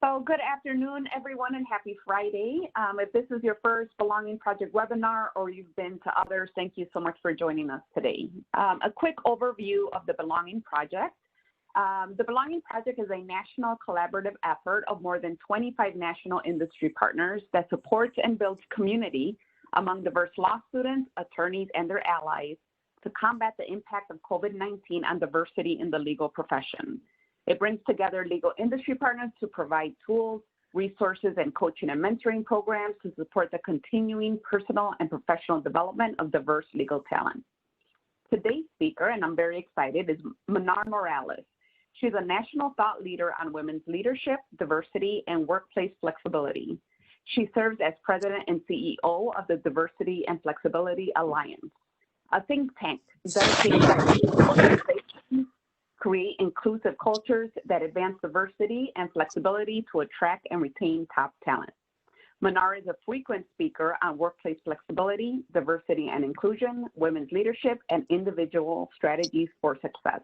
So good afternoon, everyone, and happy Friday. If this is your first Belonging Project webinar or you've been to others, thank you so much for joining us today. A quick overview of the Belonging Project. The Belonging Project is a national collaborative effort of more than 25 national industry partners that supports and builds community among diverse law students, attorneys, and their allies to combat the impact of COVID-19 on diversity in the legal profession. It brings together legal industry partners to provide tools, resources, and coaching and mentoring programs to support the continuing personal and professional development of diverse legal talent. Today's speaker, and I'm very excited, is Manar Morales. She's a national thought leader on women's leadership, diversity, and workplace flexibility. She serves as president and CEO of the Diversity and Flexibility Alliance, a think tank dedicated to organizations create inclusive cultures that advance diversity and flexibility to attract and retain top talent. Manar is a frequent speaker on workplace flexibility, diversity and inclusion, women's leadership, and individual strategies for success.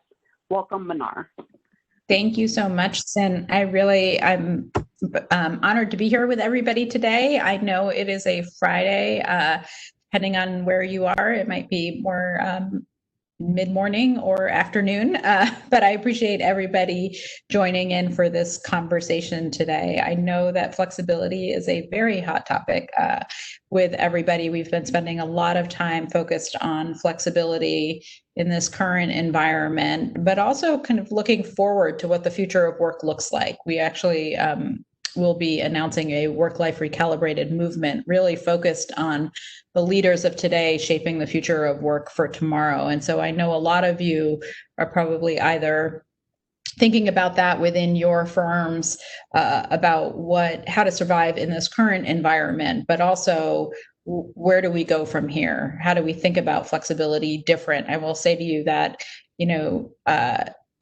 Welcome, Manar. Thank you so much, Sin. I'm honored to be here with everybody today. I know it is a Friday. Depending on where you are, it might be more mid-morning or afternoon, but I appreciate everybody joining in for this conversation today. I know that flexibility is a very hot topic with everybody. We've been spending a lot of time focused on flexibility in this current environment, but also kind of looking forward to what the future of work looks like. We actually will be announcing a work-life recalibrated movement really focused on the leaders of today shaping the future of work for tomorrow. And so I know a lot of you are probably either thinking about that within your firms, about how to survive in this current environment, but also where do we go from here? How do we think about flexibility different? I will say to you that,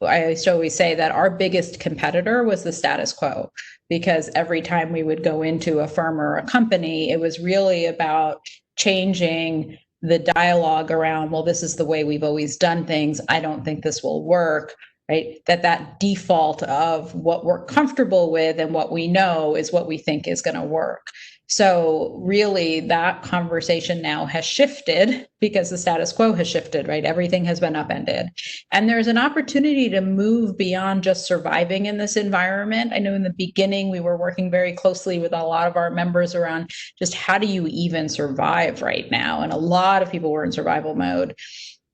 I used to always say that our biggest competitor was the status quo, because every time we would go into a firm or a company, it was really about changing the dialogue around, well, this is the way we've always done things. I don't think this will work, right? That default of what we're comfortable with and what we know is what we think is going to work. So really that conversation now has shifted because the status quo has shifted, right? Everything has been upended. And there's an opportunity to move beyond just surviving in this environment. I know in the beginning, we were working very closely with a lot of our members around just how do you even survive right now? And a lot of people were in survival mode.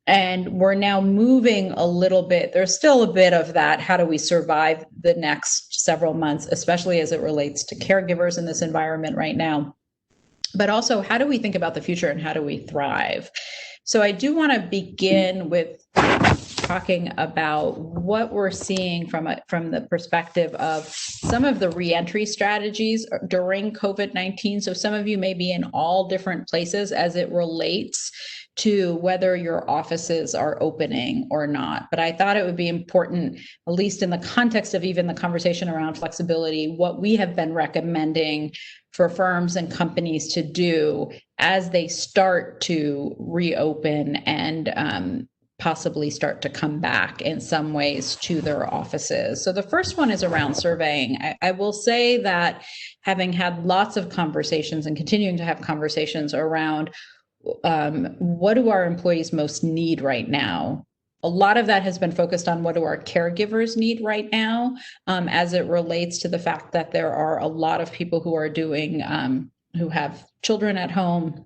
And we're now moving a little bit. There's still a bit of that. How do we survive the next several months, especially as it relates to caregivers in this environment right now? But also, how do we think about the future and how do we thrive? So I do want to begin with talking about what we're seeing from the perspective of some of the reentry strategies during COVID-19. So some of you may be in all different places as it relates to whether your offices are opening or not. But I thought it would be important, at least in the context of even the conversation around flexibility, what we have been recommending for firms and companies to do as they start to reopen and possibly start to come back in some ways to their offices. So the first one is around surveying. I will say that having had lots of conversations and continuing to have conversations around what do our employees most need right now? A lot of that has been focused on what do our caregivers need right now, as it relates to the fact that there are a lot of people who are who have children at home,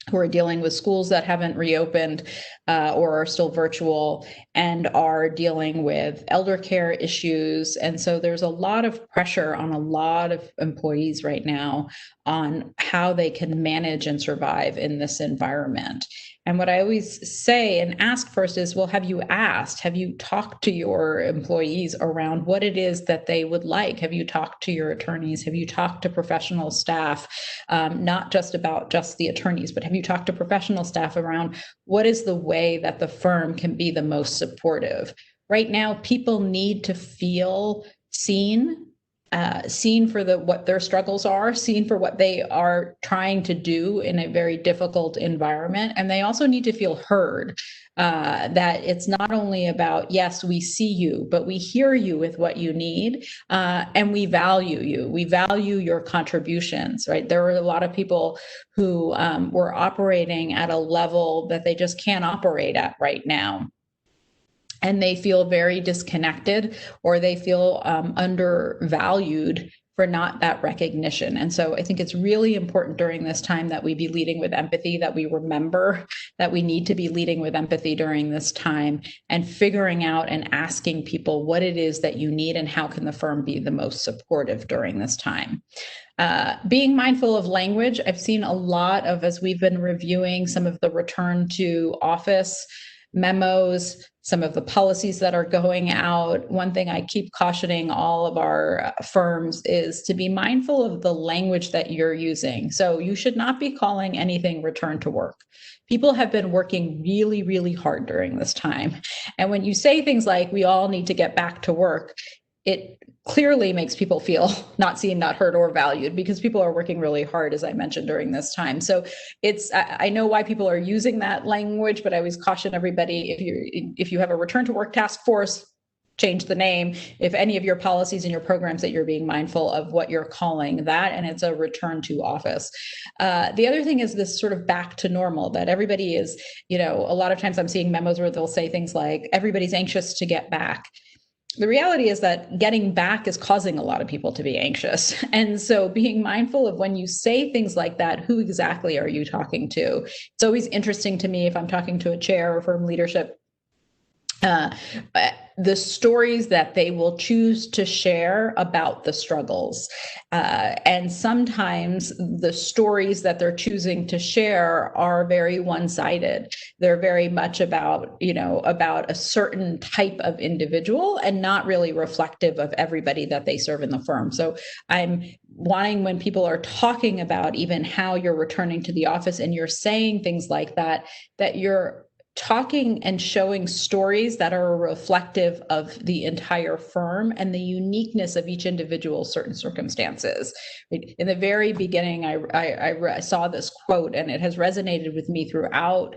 who are dealing with schools that haven't reopened or are still virtual, and are dealing with elder care issues. And so there's a lot of pressure on a lot of employees right now on how they can manage and survive in this environment. And what I always say and ask first is, well, have you talked to your employees around what it is that they would like? Have you talked to your attorneys? Have you talked to professional staff? Not just about just the attorneys, but have you talked to professional staff around what is the way that the firm can be the most supportive? Right now, people need to feel seen seen for what their struggles are, seen for what they are trying to do in a very difficult environment. And they also need to feel heard, that it's not only about, yes, we see you, but we hear you with what you need, and we value you. We value your contributions, right? There are a lot of people who were operating at a level that they just can't operate at right now. And they feel very disconnected, or they feel undervalued for not that recognition. And so I think it's really important during this time that we be leading with empathy, that we remember that we need to be leading with empathy during this time, and figuring out and asking people what it is that you need and how can the firm be the most supportive during this time. Being mindful of language. I've seen a lot of, as we've been reviewing some of the return to office memos, some of the policies that are going out. One thing I keep cautioning all of our firms is to be mindful of the language that you're using. So you should not be calling anything return to work. People have been working really, really hard during this time. And when you say things like, we all need to get back to work, it clearly makes people feel not seen, not heard, or valued, because people are working really hard, as I mentioned, during this time. So I know why people are using that language, but I always caution everybody, if you have a return to work task force, change the name. If any of your policies and your programs, that you're being mindful of what you're calling that, and it's a return to office. The other thing is this sort of back to normal, that everybody is, a lot of times I'm seeing memos where they'll say things like, everybody's anxious to get back. The reality is that getting back is causing a lot of people to be anxious. And so being mindful of when you say things like that, who exactly are you talking to? It's always interesting to me if I'm talking to a chair or firm leadership, the stories that they will choose to share about the struggles. And sometimes the stories that they're choosing to share are very one-sided. They're very much about, about a certain type of individual, and not really reflective of everybody that they serve in the firm. So I'm wanting, when people are talking about even how you're returning to the office and you're saying things like that, that you're talking and showing stories that are reflective of the entire firm and the uniqueness of each individual certain circumstances. In the very beginning, I saw this quote, and it has resonated with me throughout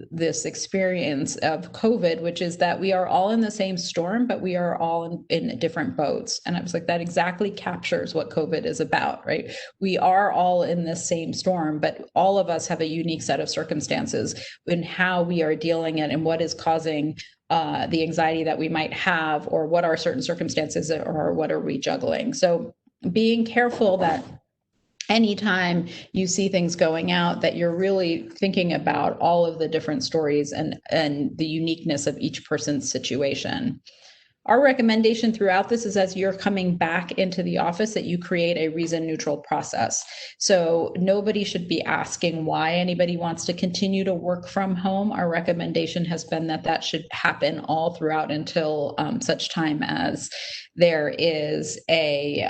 this experience of COVID, which is that we are all in the same storm, but we are all in different boats. And I was like, that exactly captures what COVID is about, right? We are all in the same storm, but all of us have a unique set of circumstances in how we are dealing it, and what is causing the anxiety that we might have, or what are certain circumstances, or what are we juggling. So being careful that anytime you see things going out, that you're really thinking about all of the different stories and the uniqueness of each person's situation. Our recommendation throughout this is, as you're coming back into the office, that you create a reason-neutral process. So nobody should be asking why anybody wants to continue to work from home. Our recommendation has been that that should happen all throughout until such time as there is a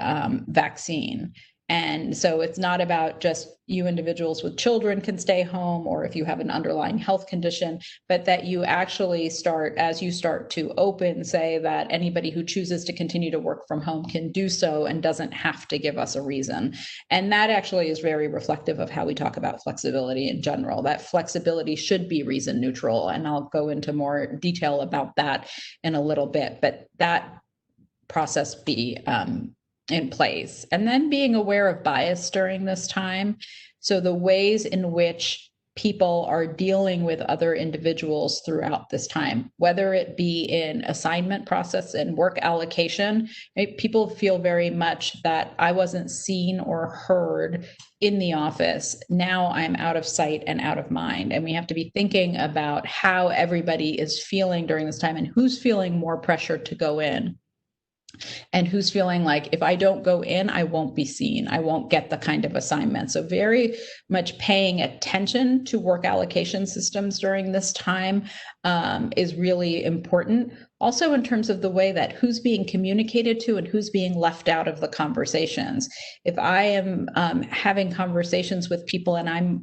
vaccine. And so it's not about just you individuals with children can stay home, or if you have an underlying health condition, but that you actually start, as you start to open, say that anybody who chooses to continue to work from home can do so and doesn't have to give us a reason. And that actually is very reflective of how we talk about flexibility in general. That flexibility should be reason neutral. And I'll go into more detail about that in a little bit, but that process be in place. And then being aware of bias during this time. So the ways in which people are dealing with other individuals throughout this time, whether it be in assignment process and work allocation, right? People feel very much that I wasn't seen or heard in the office. Now I'm out of sight and out of mind. And we have to be thinking about how everybody is feeling during this time, and who's feeling more pressure to go in, and who's feeling like, if I don't go in, I won't be seen. I won't get the kind of assignment. So very much paying attention to work allocation systems during this time is really important. Also in terms of the way that who's being communicated to and who's being left out of the conversations. If I am having conversations with people and I'm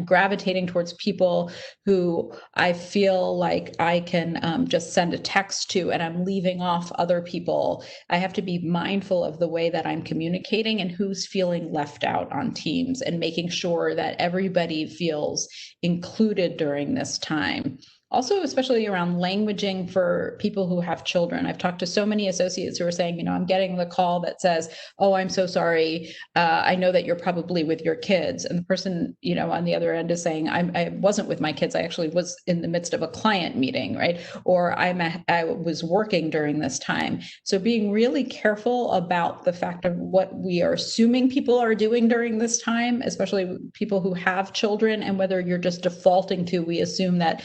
gravitating towards people who I feel like I can just send a text to, and I'm leaving off other people, I have to be mindful of the way that I'm communicating and who's feeling left out on teams, and making sure that everybody feels included during this time. Also, especially around languaging for people who have children. I've talked to so many associates who are saying, I'm getting the call that says, oh, I'm so sorry. I know that you're probably with your kids. And the person, on the other end is saying, I wasn't with my kids. I actually was in the midst of a client meeting, right? Or I was working during this time. So being really careful about the fact of what we are assuming people are doing during this time, especially people who have children, and whether you're just defaulting to, we assume that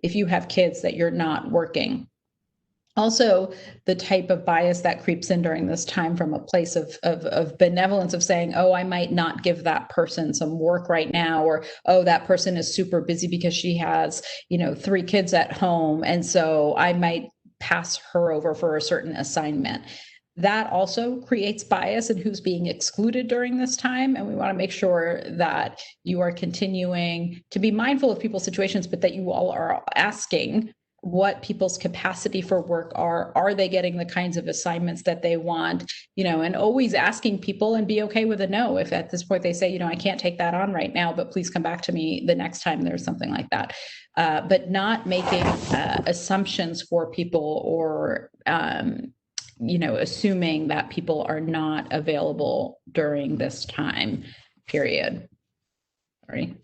if you have kids that you're not working. Also, the type of bias that creeps in during this time from a place of benevolence, of saying, oh, I might not give that person some work right now, or, oh, that person is super busy because she has, 3 kids at home, and so I might pass her over for a certain assignment. That also creates bias in who's being excluded during this time. And we want to make sure that you are continuing to be mindful of people's situations, but that you all are asking what people's capacity for work are. Are they getting the kinds of assignments that they want? And always asking people, and be okay with a no. If at this point they say, I can't take that on right now, but please come back to me the next time there's something like that. But not making assumptions for people, or assuming that people are not available during this time period. Sorry.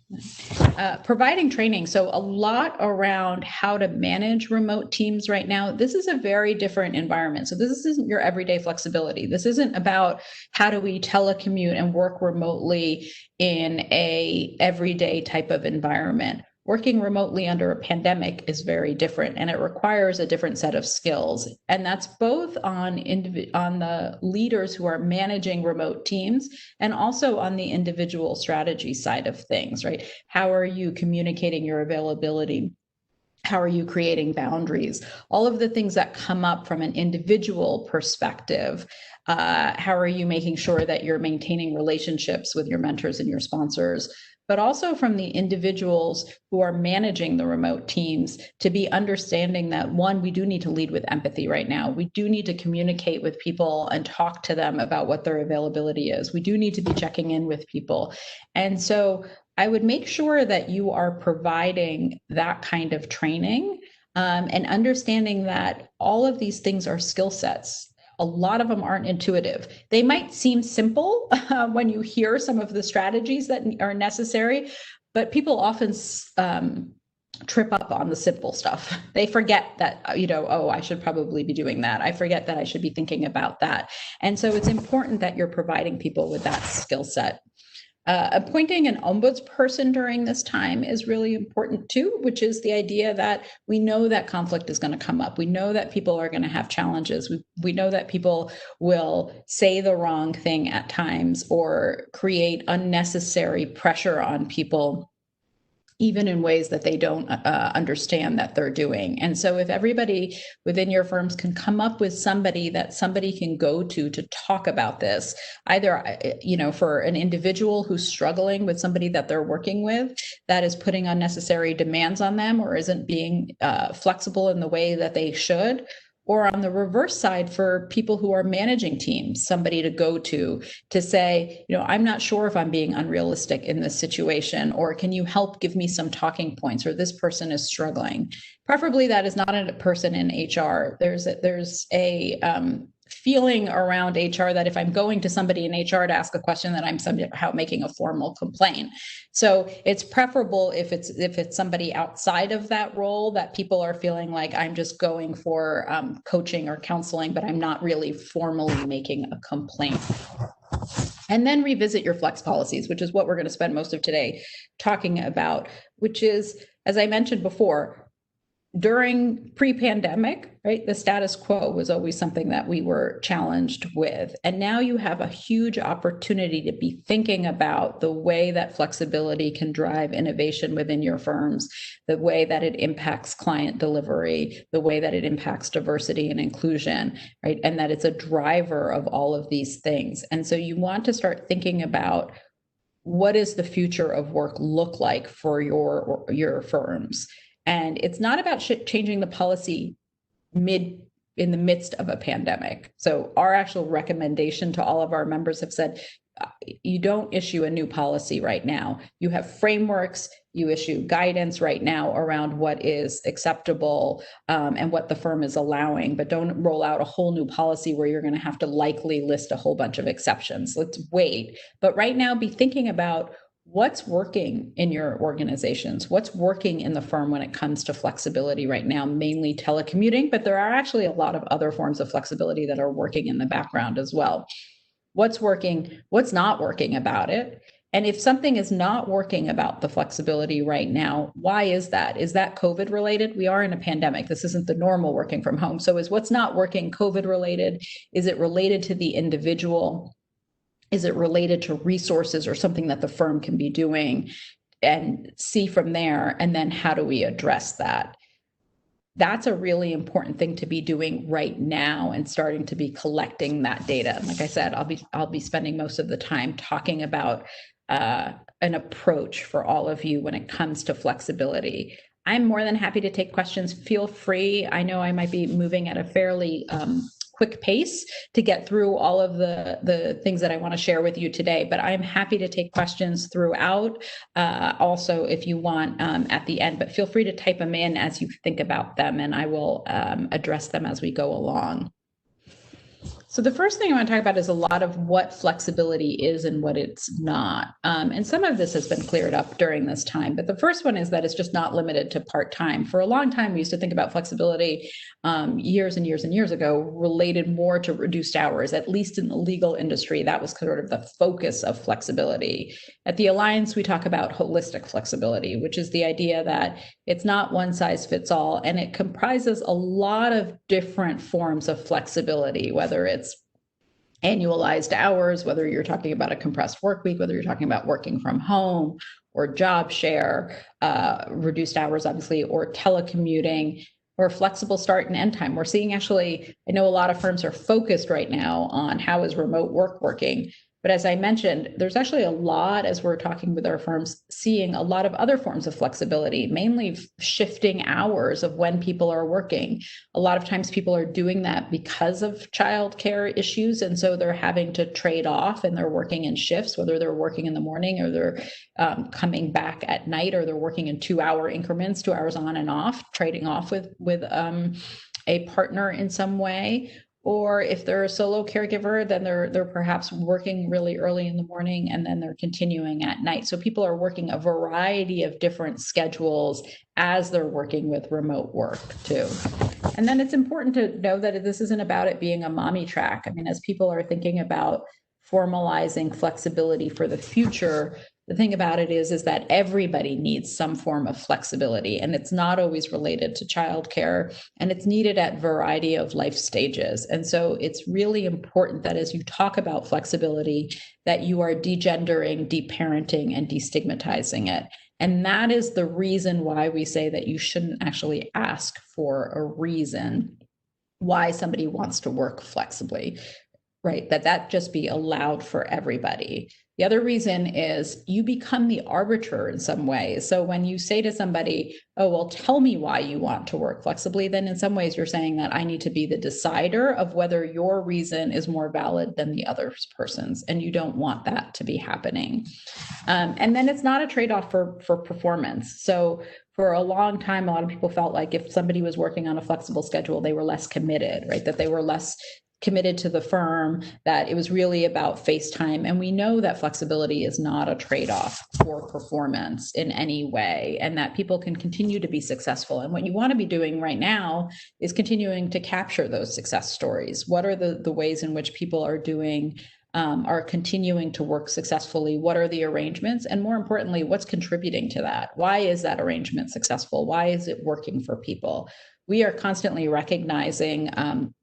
Providing training. So a lot around how to manage remote teams right now. This is a very different environment. So this isn't your everyday flexibility. This isn't about how do we telecommute and work remotely in a everyday type of environment. Working remotely under a pandemic is very different, and it requires a different set of skills. And that's both on the leaders who are managing remote teams, and also on the individual strategy side of things, right? How are you communicating your availability? How are you creating boundaries? All of the things that come up from an individual perspective. How are you making sure that you're maintaining relationships with your mentors and your sponsors? But also from the individuals who are managing the remote teams, to be understanding that, one, we do need to lead with empathy right now. We do need to communicate with people and talk to them about what their availability is. We do need to be checking in with people. And so I would make sure that you are providing that kind of training, and understanding that all of these things are skill sets. A lot of them aren't intuitive. They might seem simple when you hear some of the strategies that are necessary, but people often trip up on the simple stuff. They forget that, oh, I should probably be doing that. I forget that I should be thinking about that. And so it's important that you're providing people with that skill set. Appointing an ombudsperson during this time is really important too, which is the idea that we know that conflict is going to come up. We know that people are going to have challenges. We know that people will say the wrong thing at times, or create unnecessary pressure on people, even in ways that they don't understand that they're doing. And so if everybody within your firms can come up with somebody that somebody can go to talk about this, either, for an individual who's struggling with somebody that they're working with that is putting unnecessary demands on them, or isn't being flexible in the way that they should, or on the reverse side, for people who are managing teams, somebody to go to say, I'm not sure if I'm being unrealistic in this situation, or can you help give me some talking points, or this person is struggling. Preferably that is not a person in HR. There's a feeling around HR that if I'm going to somebody in HR to ask a question, that I'm somehow making a formal complaint. So it's preferable if it's somebody outside of that role, that people are feeling like I'm just going for coaching or counseling, but I'm not really formally making a complaint. And then revisit your flex policies, which is what we're going to spend most of today talking about, which is, as I mentioned before, during pre-pandemic, right, the status quo was always something that we were challenged with. And now you have a huge opportunity to be thinking about the way that flexibility can drive innovation within your firms, the way that it impacts client delivery, the way that it impacts diversity and inclusion, right? And that it's a driver of all of these things. And so you want to start thinking about, what does the future of work look like for your firms? And it's not about changing the policy in the midst of a pandemic. So our actual recommendation to all of our members have said, you don't issue a new policy right now. You have frameworks, you issue guidance right now around what is acceptable and what the firm is allowing, but don't roll out a whole new policy where you're going to have to likely list a whole bunch of exceptions. Let's wait. But right now, be thinking about what's working in your organizations, what's working in the firm when it comes to flexibility right now, mainly telecommuting, but there are actually a lot of other forms of flexibility that are working in the background as well. What's working, what's not working about it. And if something is not working about the flexibility right now, why is that? Is that COVID related? We are in a pandemic. This isn't the normal working from home. So is what's not working COVID related? Is it related to the individual? Is it related to resources or something that the firm can be doing? And see from there, and then how do we address that? That's a really important thing to be doing right now and starting to be collecting that data. Like I said, I'll be spending most of the time talking about an approach for all of you when it comes to flexibility. I'm more than happy to take questions. Feel free. I know I might be moving at a fairly quick pace to get through all of the things that I want to share with you today, but I'm happy to take questions throughout. Also, if you want at the end, but feel free to type them in as you think about them, and I will address them as we go along. So the first thing I want to talk about is a lot of what flexibility is and what it's not. And some of this has been cleared up during this time, but the first one is that it's just not limited to part-time. For a long time, we used to think about flexibility years and years and years ago related more to reduced hours, at least in the legal industry. That was sort of the focus of flexibility. At the Alliance, we talk about holistic flexibility, which is the idea that it's not one size fits all, and it comprises a lot of different forms of flexibility, whether it's annualized hours, whether you're talking about a compressed work week, whether you're talking about working from home or job share, reduced hours, obviously, or telecommuting, or flexible start and end time. We're seeing actually, I know a lot of firms are focused right now on how is remote work working. But as I mentioned, there's actually a lot, as we're talking with our firms, seeing a lot of other forms of flexibility, mainly shifting hours of when people are working. A lot of times people are doing that because of childcare issues. And so they're having to trade off and they're working in shifts, whether they're working in the morning or they're coming back at night, or they're working in 2-hour increments, 2 hours on and off, trading off with a partner in some way. Or if they're a solo caregiver, then they're perhaps working really early in the morning and then they're continuing at night. So people are working a variety of different schedules as they're working with remote work too. And then it's important to know that this isn't about it being a mommy track. I mean, as people are thinking about formalizing flexibility for the future, the thing about it is that everybody needs some form of flexibility, and it's not always related to childcare, and it's needed at a variety of life stages. And so it's really important that as you talk about flexibility, that you are degendering, deparenting, and destigmatizing it. And that is the reason why we say that you shouldn't actually ask for a reason why somebody wants to work flexibly, right? That just be allowed for everybody. The other reason is you become the arbiter in some ways. So when you say to somebody, oh, well, tell me why you want to work flexibly, then in some ways you're saying that I need to be the decider of whether your reason is more valid than the other person's. And you don't want that to be happening. And then it's not a trade-off for performance. So for a long time, a lot of people felt like if somebody was working on a flexible schedule, they were less committed, right? That they were less committed to the firm, that it was really about face time. And we know that flexibility is not a trade-off for performance in any way, and that people can continue to be successful. And what you want to be doing right now is continuing to capture those success stories. What are the ways in which people are doing are continuing to work successfully? What are the arrangements? And more importantly, what's contributing to that? Why is that arrangement successful? Why is it working for people? We are constantly recognizing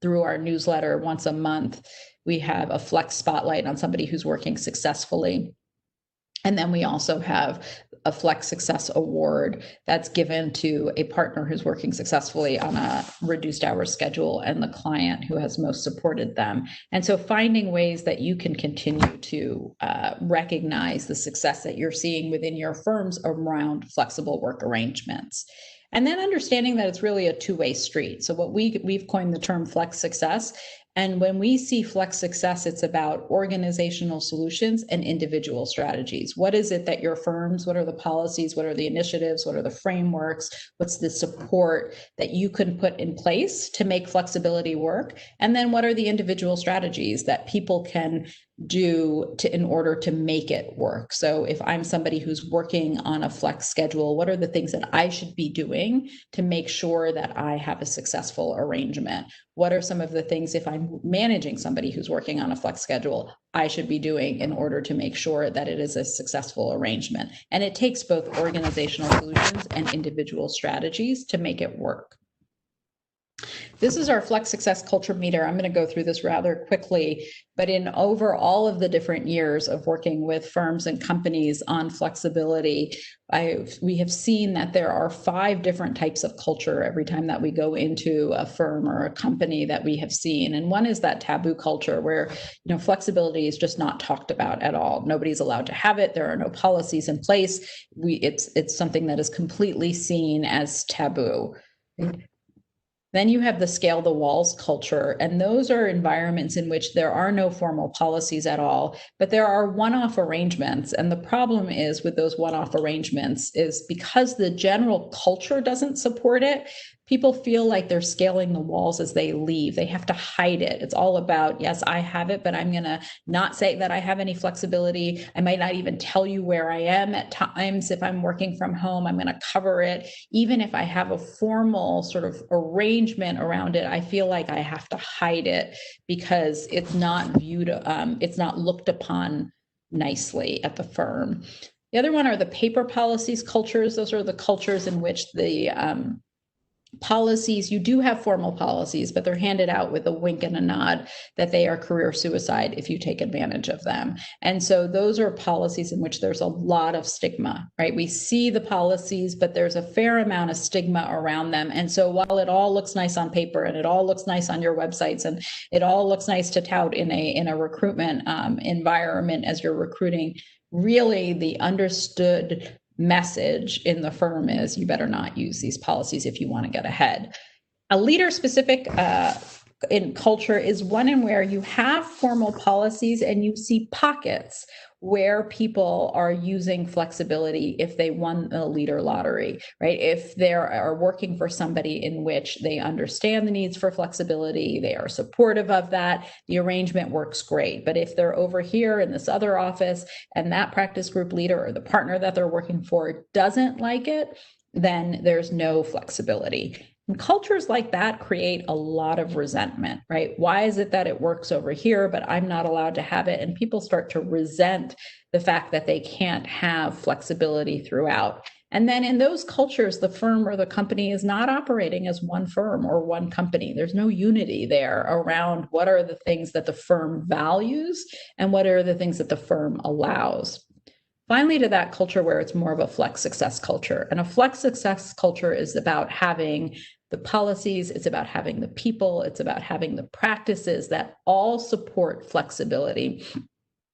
through our newsletter once a month, we have a flex spotlight on somebody who's working successfully. And then we also have a Flex Success Award that's given to a partner who's working successfully on a reduced hours schedule and the client who has most supported them. And so finding ways that you can continue to recognize the success that you're seeing within your firms around flexible work arrangements. And then understanding that it's really a two-way street. So what we've coined the term Flex Success. And when we see Flex Success, it's about organizational solutions and individual strategies. What is it that your firms, what are the policies, what are the initiatives, what are the frameworks, what's the support that you can put in place to make flexibility work? And then what are the individual strategies that people can do in order to make it work? So if I'm somebody who's working on a flex schedule, what are the things that I should be doing to make sure that I have a successful arrangement? What are some of the things, if I'm managing somebody who's working on a flex schedule, I should be doing in order to make sure that it is a successful arrangement? And it takes both organizational solutions and individual strategies to make it work. This is our Flex Success Culture Meter. I'm going to go through this rather quickly, but in over all of the different years of working with firms and companies on flexibility, we have seen that there are 5 different types of culture every time that we go into a firm or a company that we have seen. And one is that taboo culture where, flexibility is just not talked about at all. Nobody's allowed to have it. There are no policies in place. It's something that is completely seen as taboo. Then you have the scale the walls culture, and those are environments in which there are no formal policies at all, but there are one-off arrangements. And the problem is with those one-off arrangements is because the general culture doesn't support it, people feel like they're scaling the walls as they leave. They have to hide it. It's all about, yes, I have it, but I'm going to not say that I have any flexibility. I might not even tell you where I am at times. If I'm working from home, I'm going to cover it. Even if I have a formal sort of arrangement around it, I feel like I have to hide it because it's not viewed, it's not looked upon nicely at the firm. The other one are the paper policies cultures. Those are the cultures in which the policies, you do have formal policies, but they're handed out with a wink and a nod that they are career suicide if you take advantage of them. And so those are policies in which there's a lot of stigma, right? We see the policies, but there's a fair amount of stigma around them. And so while it all looks nice on paper and it all looks nice on your websites and it all looks nice to tout in a recruitment environment as you're recruiting, really the understood message in the firm is you better not use these policies if you want to get ahead. A leader specific in culture is one in where you have formal policies and you see pockets where people are using flexibility if they won the leader lottery, right? If they are working for somebody in which they understand the needs for flexibility, they are supportive of that, the arrangement works great. But if they're over here in this other office and that practice group leader or the partner that they're working for doesn't like it, then there's no flexibility. And cultures like that create a lot of resentment, right? Why is it that it works over here, but I'm not allowed to have it? And people start to resent the fact that they can't have flexibility throughout. And then in those cultures, the firm or the company is not operating as one firm or one company. There's no unity there around what are the things that the firm values and what are the things that the firm allows. Finally, to that culture where it's more of a flex success culture. And a flex success culture is about having the policies, it's about having the people, it's about having the practices that all support flexibility,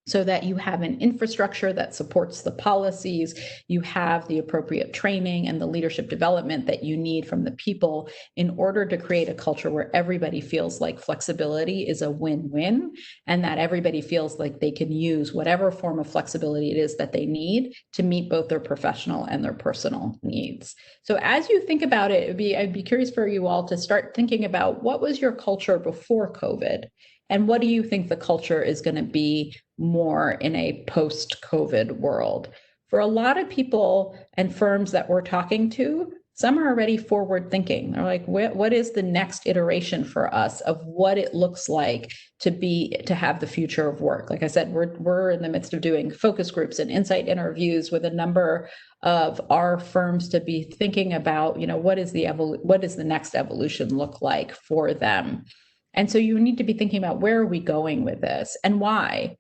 so that you have an infrastructure that supports the policies, you have the appropriate training and the leadership development that you need from the people in order to create a culture where everybody feels like flexibility is a win-win and that everybody feels like they can use whatever form of flexibility it is that they need to meet both their professional and their personal needs. So as you think about it, I'd be curious for you all to start thinking about what was your culture before COVID? And what do you think the culture is going to be more in a post-COVID world? For a lot of people and firms that we're talking to, Some are already forward thinking. They're like, what is the next iteration for us of what it looks like to have the future of work? Like I said, we're in the midst of doing focus groups and insight interviews with a number of our firms to be thinking about, what is the next evolution look like for them? And so you need to be thinking about, where are we going with this and why?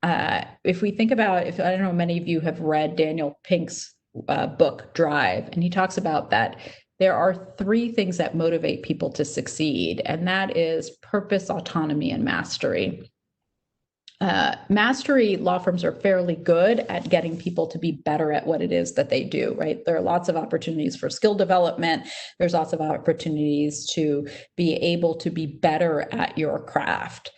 If we think about, I don't know, many of you have read Daniel Pink's book Drive, and he talks about that there are 3 things that motivate people to succeed, and that is purpose, autonomy, and mastery. Mastery, law firms are fairly good at getting people to be better at what it is that they do, right? There are lots of opportunities for skill development. There's lots of opportunities to be able to be better at your craft.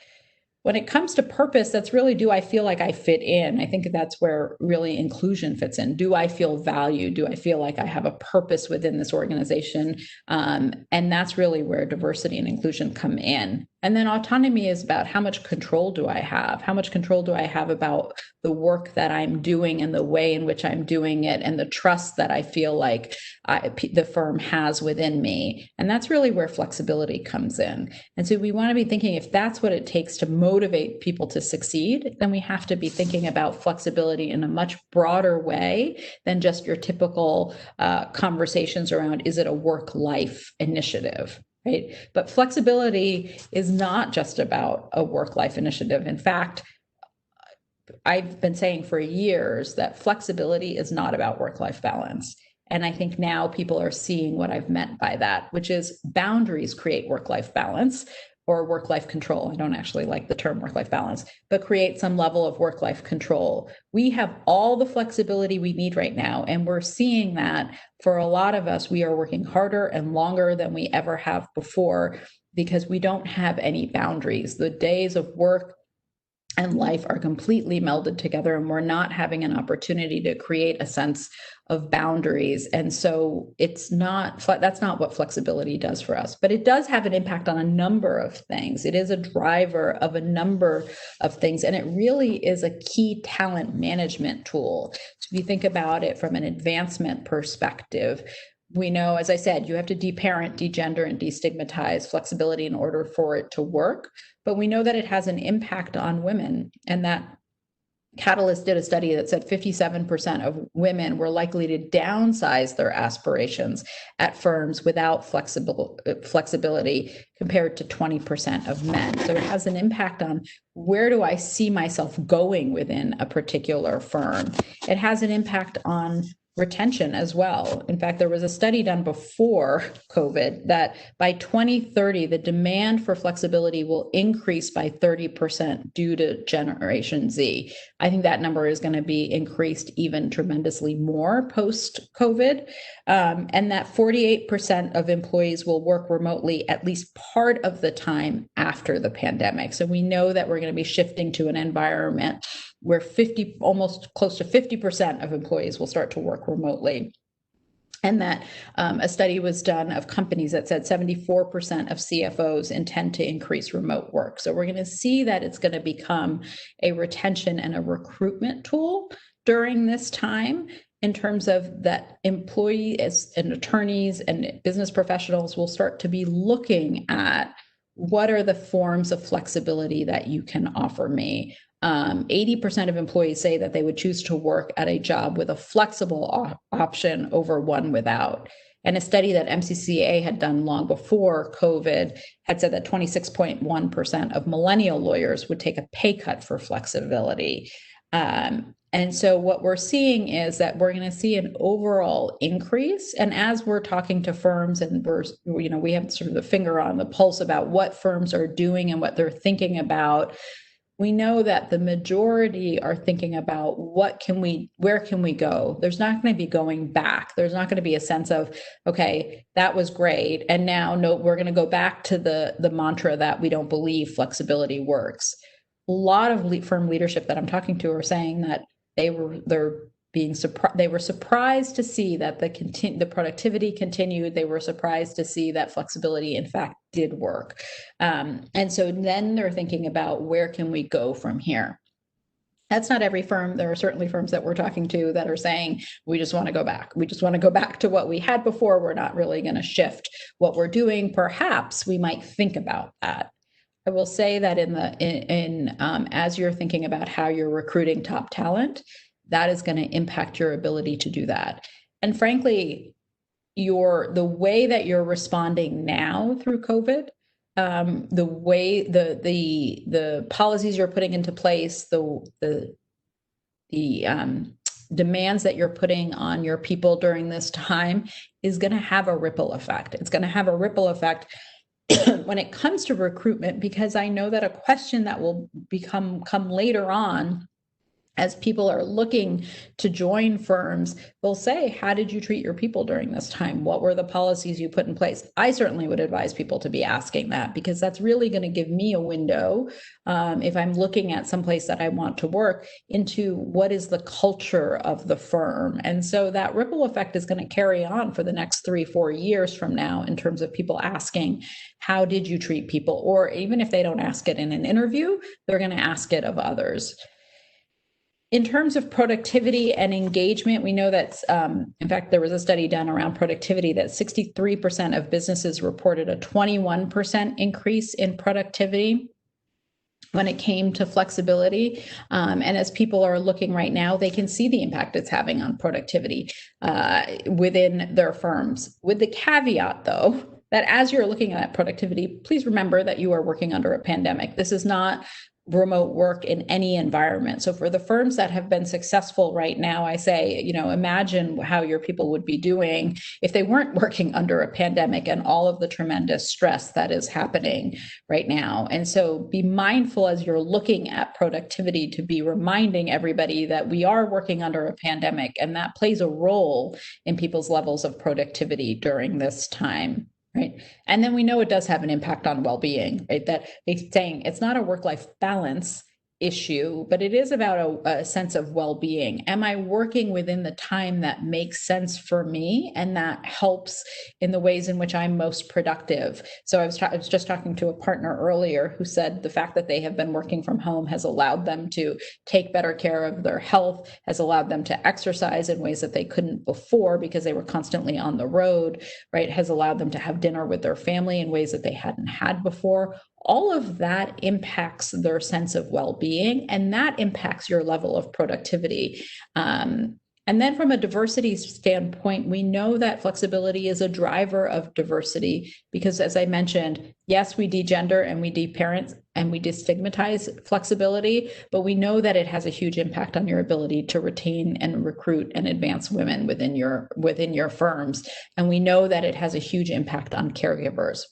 When it comes to purpose, that's really, do I feel like I fit in? I think that's where really inclusion fits in. Do I feel valued? Do I feel like I have a purpose within this organization? And that's really where diversity and inclusion come in. And then autonomy is about, how much control do I have? How much control do I have about the work that I'm doing and the way in which I'm doing it, and the trust that I feel like the firm has within me? And that's really where flexibility comes in. And so we want to be thinking, if that's what it takes to motivate people to succeed, then we have to be thinking about flexibility in a much broader way than just your typical conversations around, is it a work-life initiative? Right? But flexibility is not just about a work-life initiative. In fact, I've been saying for years that flexibility is not about work-life balance. And I think now people are seeing what I've meant by that, which is boundaries create work-life balance, or work-life control. I don't actually like the term work-life balance, but create some level of work-life control. We have all the flexibility we need right now, and we're seeing that for a lot of us, we are working harder and longer than we ever have before, because we don't have any boundaries. The days of work and life are completely melded together, and we're not having an opportunity to create a sense of boundaries. And so that's not what flexibility does for us, but it does have an impact on a number of things. It is a driver of a number of things, and it really is a key talent management tool. So if you think about it from an advancement perspective, we know, as I said, you have to deparent, degender, and destigmatize flexibility in order for it to work. But we know that it has an impact on women, and that Catalyst did a study that said 57% of women were likely to downsize their aspirations at firms without flexibility, compared to 20% of men. So it has an impact on, where do I see myself going within a particular firm? It has an impact on retention as well. In fact, there was a study done before COVID that by 2030, the demand for flexibility will increase by 30% due to Generation Z. I think that number is going to be increased even tremendously more post-COVID, and that 48% of employees will work remotely at least part of the time after the pandemic. So we know that we're going to be shifting to an environment where almost close to 50% of employees will start to work remotely. And that a study was done of companies that said 74% of CFOs intend to increase remote work. So we're going to see that it's going to become a retention and a recruitment tool during this time, in terms of that employees and attorneys and business professionals will start to be looking at, what are the forms of flexibility that you can offer me? 80% of employees say that they would choose to work at a job with a flexible option over one without. And a study that MCCA had done long before COVID had said that 26.1% of millennial lawyers would take a pay cut for flexibility. And so what we're seeing is that we're going to see an overall increase. And as we're talking to firms, and we have sort of the finger on the pulse about what firms are doing and what they're thinking about, we know that the majority are thinking about, where can we go? There's not going to be going back. There's not going to be a sense of, okay, that was great, and now, no, we're going to go back to the mantra that we don't believe flexibility works. A lot of firm leadership that I'm talking to are saying that they were surprised to see that the productivity continued. They were surprised to see that flexibility, in fact, did work. And so then they're thinking about, where can we go from here? That's not every firm. There are certainly firms that we're talking to that are saying, we just want to go back. We just want to go back to what we had before. We're not really going to shift what we're doing. Perhaps we might think about that. I will say that as you're thinking about how you're recruiting top talent, that is going to impact your ability to do that. And frankly, the way that you're responding now through COVID, the way the policies you're putting into place, the demands that you're putting on your people during this time is going to have a ripple effect. It's going to have a ripple effect when it comes to recruitment, because I know that a question that will come later on as people are looking to join firms, they'll say, how did you treat your people during this time? What were the policies you put in place? I certainly would advise people to be asking that, because that's really going to give me a window, if I'm looking at someplace that I want to work, into what is the culture of the firm. And so that ripple effect is going to carry on for the next 3-4 years from now, in terms of people asking, how did you treat people? Or even if they don't ask it in an interview, they're going to ask it of others. In terms of productivity and engagement, we know that, in fact, there was a study done around productivity that 63% of businesses reported a 21% increase in productivity when it came to flexibility. And as people are looking right now, they can see the impact it's having on productivity within their firms. With the caveat, though, that as you're looking at productivity, please remember that you are working under a pandemic. This is not remote work in any environment. So for the firms that have been successful right now, I say, imagine how your people would be doing if they weren't working under a pandemic and all of the tremendous stress that is happening right now. And so be mindful as you're looking at productivity to be reminding everybody that we are working under a pandemic, and that plays a role in people's levels of productivity during this time. Right. And then we know it does have an impact on well-being, right? That it's saying it's not a work-life balance issue, but it is about a sense of well-being. Am I working within the time that makes sense for me and that helps in the ways in which I'm most productive? So I was just talking to a partner earlier who said the fact that they have been working from home has allowed them to take better care of their health, has allowed them to exercise in ways that they couldn't before because they were constantly on the road, right? Has allowed them to have dinner with their family in ways that they hadn't had before. All of that impacts their sense of well-being, and that impacts your level of productivity. And then from a diversity standpoint, we know that flexibility is a driver of diversity because, as I mentioned, yes, we degender and we deparent and we destigmatize flexibility, but we know that it has a huge impact on your ability to retain and recruit and advance women within your firms. And we know that it has a huge impact on caregivers.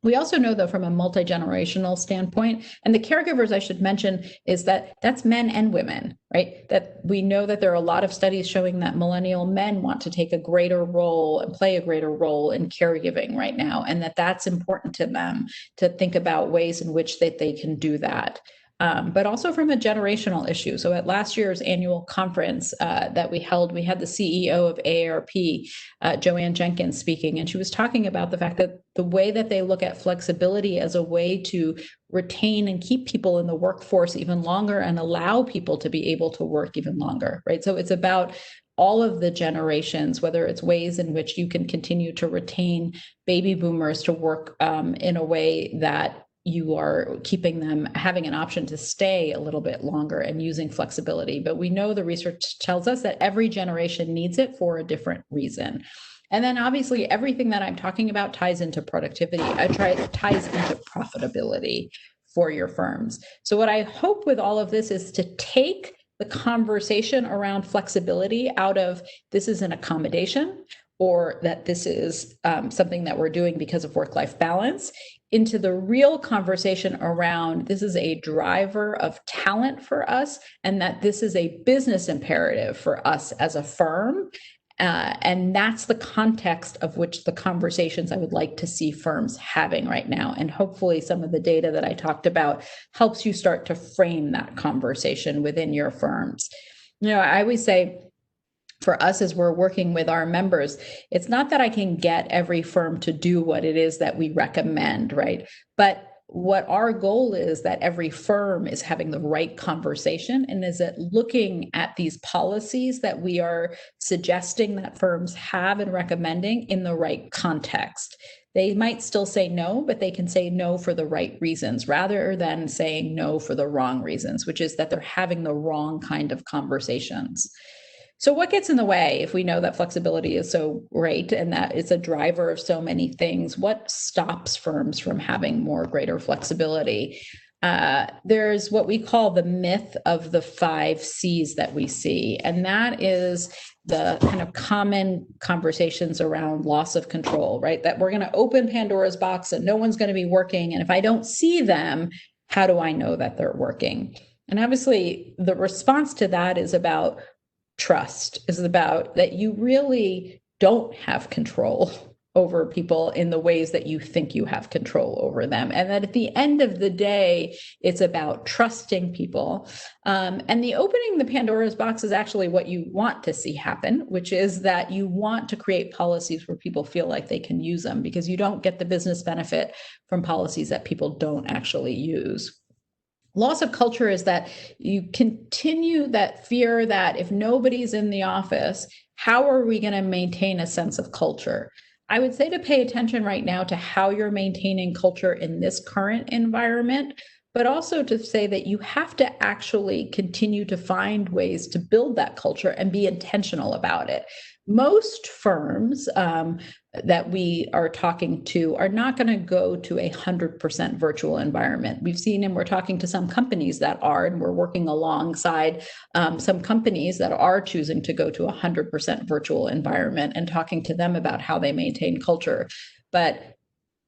We also know, though, from a multi-generational standpoint, and the caregivers I should mention is that's men and women, right? That we know that there are a lot of studies showing that millennial men want to take a greater role and play a greater role in caregiving right now, and that's important to them to think about ways in which they can do that. But also from a generational issue. So at last year's annual conference that we held, we had the CEO of AARP, Joanne Jenkins, speaking, and she was talking about the fact that the way that they look at flexibility as a way to retain and keep people in the workforce even longer and allow people to be able to work even longer, right? So it's about all of the generations, whether it's ways in which you can continue to retain baby boomers to work in a way that you are keeping them having an option to stay a little bit longer and using flexibility. But we know the research tells us that every generation needs it for a different reason. And then obviously everything that I'm talking about ties into productivity, ties into profitability for your firms. So what I hope with all of this is to take the conversation around flexibility out of this is an accommodation or that this is something that we're doing because of work-life balance, into the real conversation around this is a driver of talent for us and that this is a business imperative for us as a firm. And that's the context of which the conversations I would like to see firms having right now. And hopefully some of the data that I talked about helps you start to frame that conversation within your firms. I always say, for us, as we're working with our members, it's not that I can get every firm to do what it is that we recommend, right? But what our goal is that every firm is having the right conversation and is it looking at these policies that we are suggesting that firms have and recommending in the right context. They might still say no, but they can say no for the right reasons rather than saying no for the wrong reasons, which is that they're having the wrong kind of conversations. So what gets in the way if we know that flexibility is so great and that it's a driver of so many things? What stops firms from having more greater flexibility? There's what we call the myth of the 5 C's that we see, and that is the kind of common conversations around loss of control, right? That we're going to open Pandora's box and no one's going to be working. And if I don't see them, how do I know that they're working? And obviously, the response to that is about trust, is about that you really don't have control over people in the ways that you think you have control over them. And that at the end of the day, it's about trusting people. And the opening the Pandora's box is actually what you want to see happen, which is that you want to create policies where people feel like they can use them, because you don't get the business benefit from policies that people don't actually use. Loss of culture is that you continue that fear that if nobody's in the office, how are we going to maintain a sense of culture? I would say to pay attention right now to how you're maintaining culture in this current environment, but also to say that you have to actually continue to find ways to build that culture and be intentional about it. Most firms that we are talking to are not going to go to 100% virtual environment. We've seen, and we're talking to some companies that are, and we're working alongside some companies that are choosing to go to 100% virtual environment and talking to them about how they maintain culture. But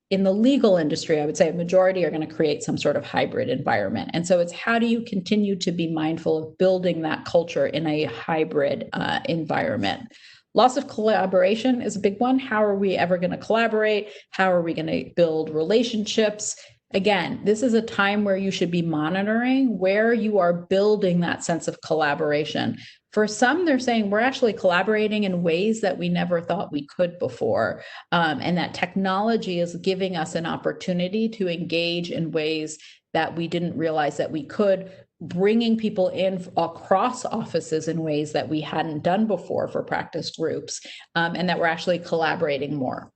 in the legal industry, I would say a majority are going to create some sort of hybrid environment. And so it's how do you continue to be mindful of building that culture in a hybrid environment? Loss of collaboration is a big one. How are we ever going to collaborate? How are we going to build relationships? Again, this is a time where you should be monitoring where you are building that sense of collaboration. For some, they're saying we're actually collaborating in ways that we never thought we could before, and that technology is giving us an opportunity to engage in ways that we didn't realize that we could, bringing people in across offices in ways that we hadn't done before for practice groups, and that we're actually collaborating more.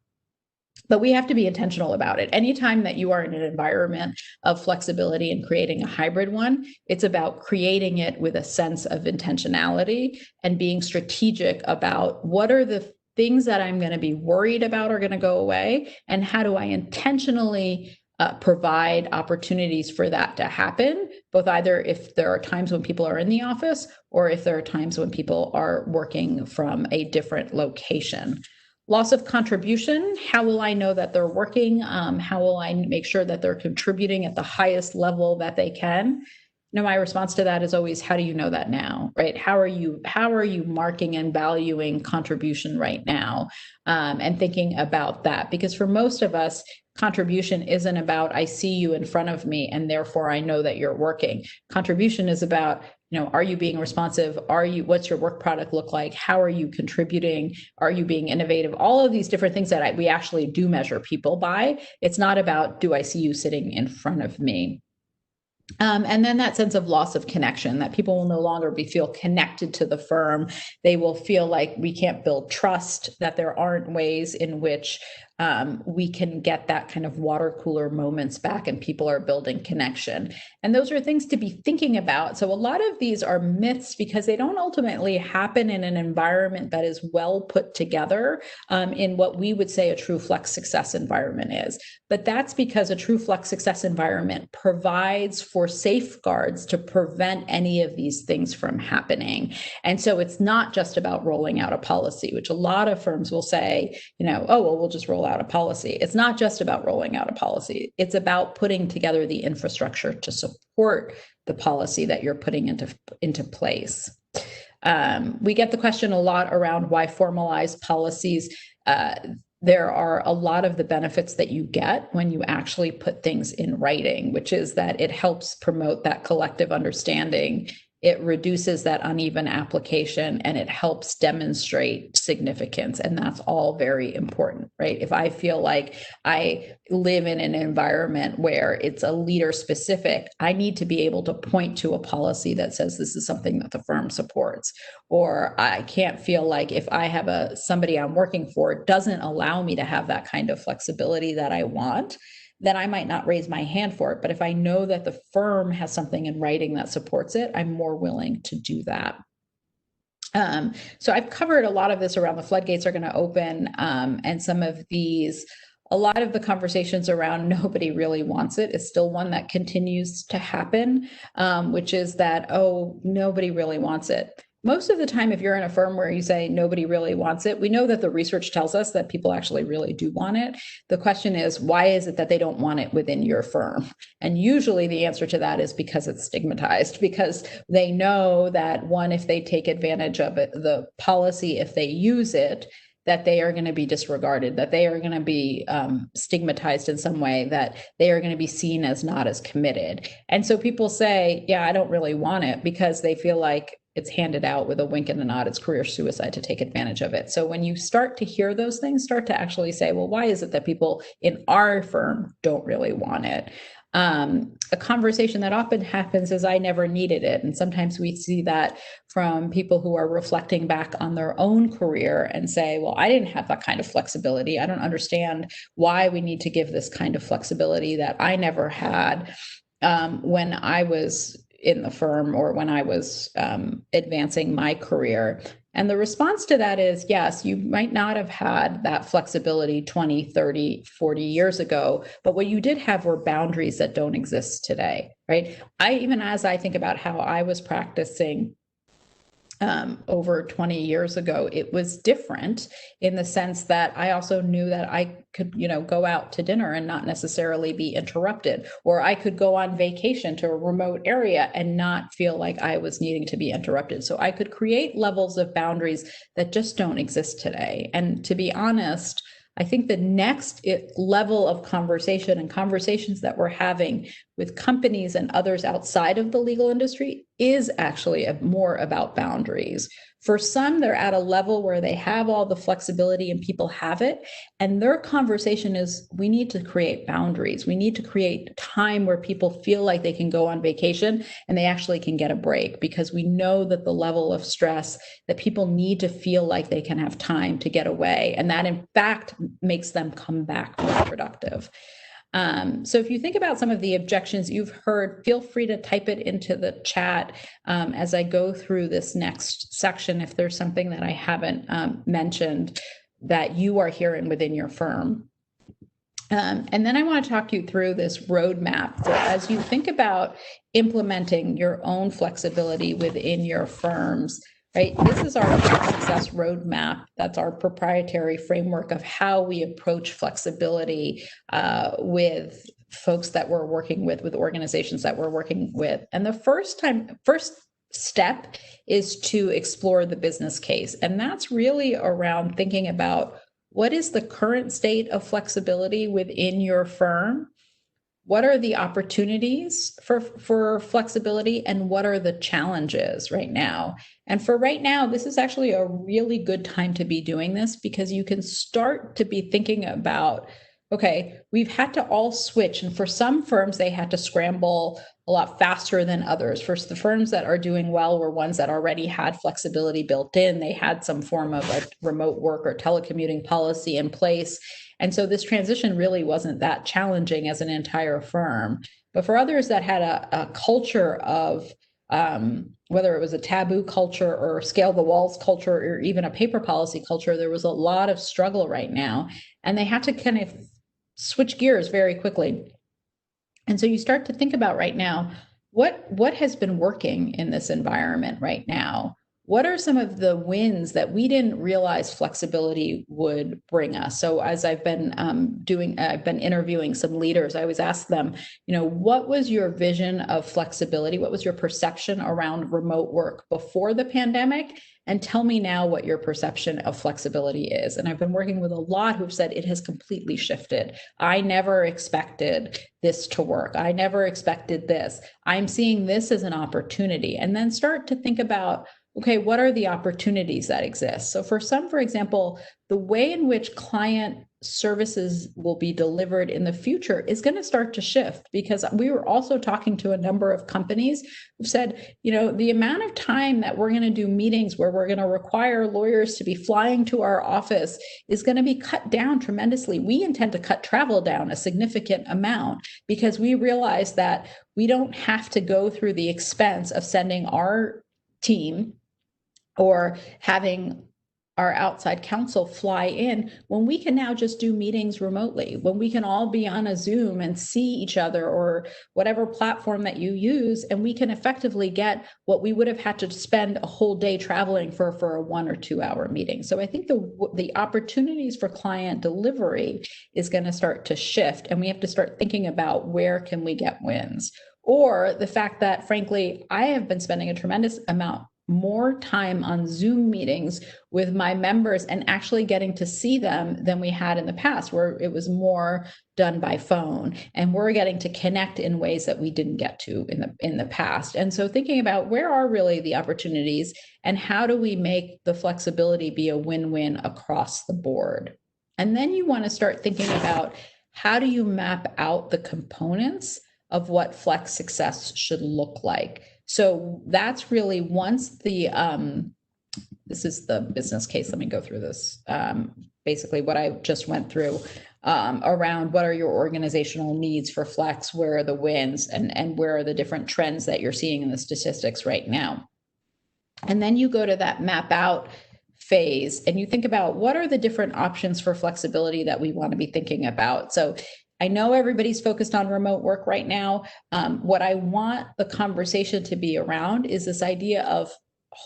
But we have to be intentional about it. Anytime that you are in an environment of flexibility and creating a hybrid one, it's about creating it with a sense of intentionality and being strategic about what are the things that I'm going to be worried about are going to go away, and how do I intentionally provide opportunities for that to happen, both either if there are times when people are in the office or if there are times when people are working from a different location. Loss of contribution. How will I know that they're working? How will I make sure that they're contributing at the highest level that they can? My response to that is always, how do you know that now, right? How are you marking and valuing contribution right now, and thinking about that? Because for most of us, contribution isn't about, I see you in front of me and therefore I know that you're working. Contribution is about, are you being responsive? What's your work product look like? How are you contributing? Are you being innovative? All of these different things that we actually do measure people by. It's not about, do I see you sitting in front of me? And then that sense of loss of connection, that people will no longer feel connected to the firm. They will feel like we can't build trust, that there aren't ways in which we can get that kind of water cooler moments back and people are building connection. And those are things to be thinking about. So a lot of these are myths because they don't ultimately happen in an environment that is well put together, in what we would say a true flex success environment is. But that's because a true flex success environment provides for safeguards to prevent any of these things from happening. And so it's not just about rolling out a policy, which a lot of firms will say, oh, well, we'll just roll out a policy. It's not just about rolling out a policy. It's about putting together the infrastructure to support the policy that you're putting into place. We get the question a lot around why formalize policies. There are a lot of the benefits that you get when you actually put things in writing, which is that it helps promote that collective understanding it reduces that uneven application, and it helps demonstrate significance. And that's all very important, right? If I feel like I live in an environment where it's a leader specific, I need to be able to point to a policy that says this is something that the firm supports. Or I can't feel like if I have somebody I'm working for doesn't allow me to have that kind of flexibility that I want, then I might not raise my hand for it. But if I know that the firm has something in writing that supports it, I'm more willing to do that. So I've covered a lot of this around the floodgates are going to open, and some of these, a lot of the conversations around nobody really wants it is still one that continues to happen, which is that, oh, nobody really wants it. Most of the time, if you're in a firm where you say nobody really wants it, we know that the research tells us that people actually really do want it. The question is, why is it that they don't want it within your firm? And usually the answer to that is because it's stigmatized, because they know that, one, if they take advantage of it, the policy, if they use it, that they are going to be disregarded, that they are going to be stigmatized in some way, that they are going to be seen as not as committed. And so people say, yeah, I don't really want it, because they feel like it's handed out with a wink and a nod. It's career suicide to take advantage of it. So when you start to hear those things, start to actually say, well, why is it that people in our firm don't really want it? A conversation that often happens is, I never needed it. And sometimes we see that from people who are reflecting back on their own career and say, well, I didn't have that kind of flexibility. I don't understand why we need to give this kind of flexibility that I never had when I was in the firm or when I was advancing my career. And the response to that is, yes, you might not have had that flexibility 20, 30, 40 years ago, but what you did have were boundaries that don't exist today, right? Even as I think about how I was practicing over 20 years ago, it was different in the sense that I also knew that I could, go out to dinner and not necessarily be interrupted, or I could go on vacation to a remote area and not feel like I was needing to be interrupted. So I could create levels of boundaries that just don't exist today. And to be honest, I think the next level of conversation and conversations that we're having with companies and others outside of the legal industry is actually more about boundaries. For some, they're at a level where they have all the flexibility and people have it. And their conversation is, we need to create boundaries. We need to create time where people feel like they can go on vacation and they actually can get a break, because we know that the level of stress, that people need to feel like they can have time to get away. And that in fact makes them come back more productive. So if you think about some of the objections you've heard, feel free to type it into the chat as I go through this next section, if there's something that I haven't mentioned that you are hearing within your firm. And then I want to talk you through this roadmap for, as you think about implementing your own flexibility within your firms, right? This is our success roadmap. That's our proprietary framework of how we approach flexibility with folks that we're working with organizations that we're working with. And the first step is to explore the business case. And that's really around thinking about, what is the current state of flexibility within your firm? What are the opportunities for flexibility, and what are the challenges right now? And for right now, this is actually a really good time to be doing this, because you can start to be thinking about, okay, we've had to all switch. And for some firms, they had to scramble a lot faster than others. For the firms that are doing well were ones that already had flexibility built in. They had some form of a remote work or telecommuting policy in place. And so this transition really wasn't that challenging as an entire firm. But for others that had a culture of, whether it was a taboo culture or scale the walls culture or even a paper policy culture, there was a lot of struggle right now. And they had to kind of switch gears very quickly. And so you start to think about right now, what has been working in this environment right now? what are some of the wins that we didn't realize flexibility would bring us? So as I've been I've been interviewing some leaders, I always ask them, what was your vision of flexibility? What was your perception around remote work before the pandemic? And tell me now what your perception of flexibility is. And I've been working with a lot who've said it has completely shifted. I never expected this to work. I never expected this. I'm seeing this as an opportunity. And then start to think about, okay, what are the opportunities that exist? So for some, for example, the way in which client services will be delivered in the future is going to start to shift, because we were also talking to a number of companies who said, the amount of time that we're going to do meetings where we're going to require lawyers to be flying to our office is going to be cut down tremendously. We intend to cut travel down a significant amount, because we realize that we don't have to go through the expense of sending our team or having our outside counsel fly in, when we can now just do meetings remotely, when we can all be on a Zoom and see each other or whatever platform that you use, and we can effectively get what we would have had to spend a whole day traveling for a 1 or 2 hour meeting. So I think the opportunities for client delivery is going to start to shift, and we have to start thinking about where can we get wins. Or the fact that, frankly, I have been spending a tremendous amount more time on Zoom meetings with my members and actually getting to see them than we had in the past, where it was more done by phone, and we're getting to connect in ways that we didn't get to in the past. And so thinking about where are really the opportunities, and how do we make the flexibility be a win-win across the board? And then you want to start thinking about, how do you map out the components of what flex success should look like? So that's really, once this is the business case. Let me go through this. Basically what I just went through around what are your organizational needs for flex, where are the wins, and where are the different trends that you're seeing in the statistics right now. And then you go to that map out phase and you think about, what are the different options for flexibility that we want to be thinking about? So I know everybody's focused on remote work right now. What I want the conversation to be around is this idea of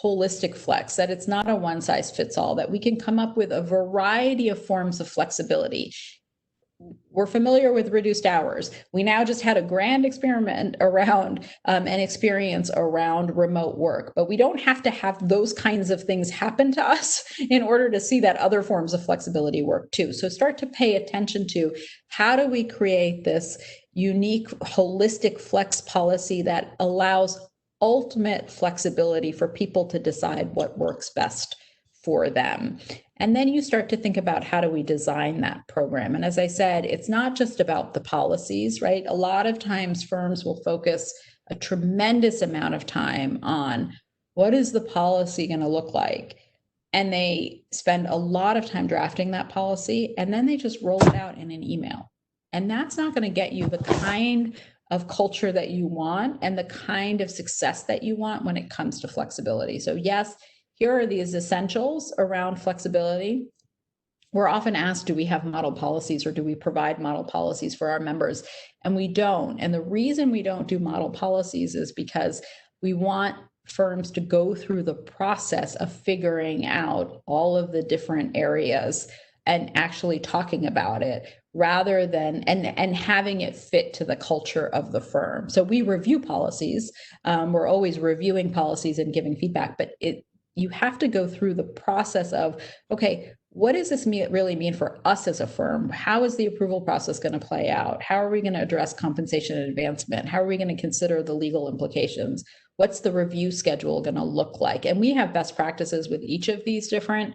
holistic flex, that it's not a one size fits all, that we can come up with a variety of forms of flexibility. We're familiar with reduced hours. We now just had a grand experiment around an experience around remote work, but we don't have to have those kinds of things happen to us in order to see that other forms of flexibility work too. So start to pay attention to, how do we create this unique holistic flex policy that allows ultimate flexibility for people to decide what works best for them. And then you start to think about, how do we design that program? And as I said, it's not just about the policies, right? A lot of times firms will focus a tremendous amount of time on, what is the policy going to look like? And they spend a lot of time drafting that policy, and then they just roll it out in an email. And that's not going to get you the kind of culture that you want and the kind of success that you want when it comes to flexibility. So yes, here are these essentials around flexibility. We're often asked, do we have model policies, or do we provide model policies for our members? And we don't. And the reason we don't do model policies is because we want firms to go through the process of figuring out all of the different areas and actually talking about it, rather than and having it fit to the culture of the firm. So we review policies. We're always reviewing policies and giving feedback, but you have to go through the process of, okay, what does this really mean for us as a firm? How is the approval process going to play out? How are we going to address compensation and advancement? How are we going to consider the legal implications? What's the review schedule going to look like? And we have best practices with each of these different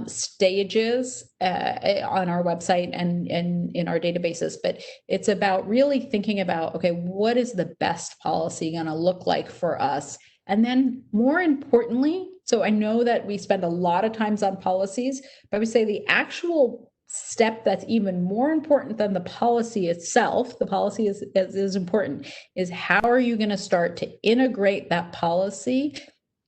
stages on our website and in our databases, but it's about really thinking about, okay, what is the best policy going to look like for us? And then more importantly, so I know that we spend a lot of times on policies, but I would say the actual step that's even more important than the policy itself, the policy is important, is how are you going to start to integrate that policy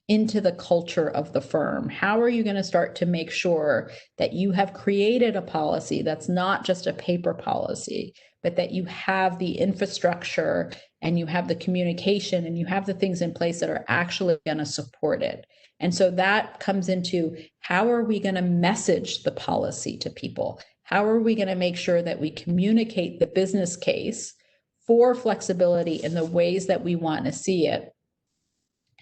into the culture of the firm? How are you going to start to make sure that you have created a policy that's not just a paper policy, but that you have the infrastructure and you have the communication and you have the things in place that are actually going to support it. And so that comes into, how are we going to message the policy to people? How are we going to make sure that we communicate the business case for flexibility in the ways that we want to see it,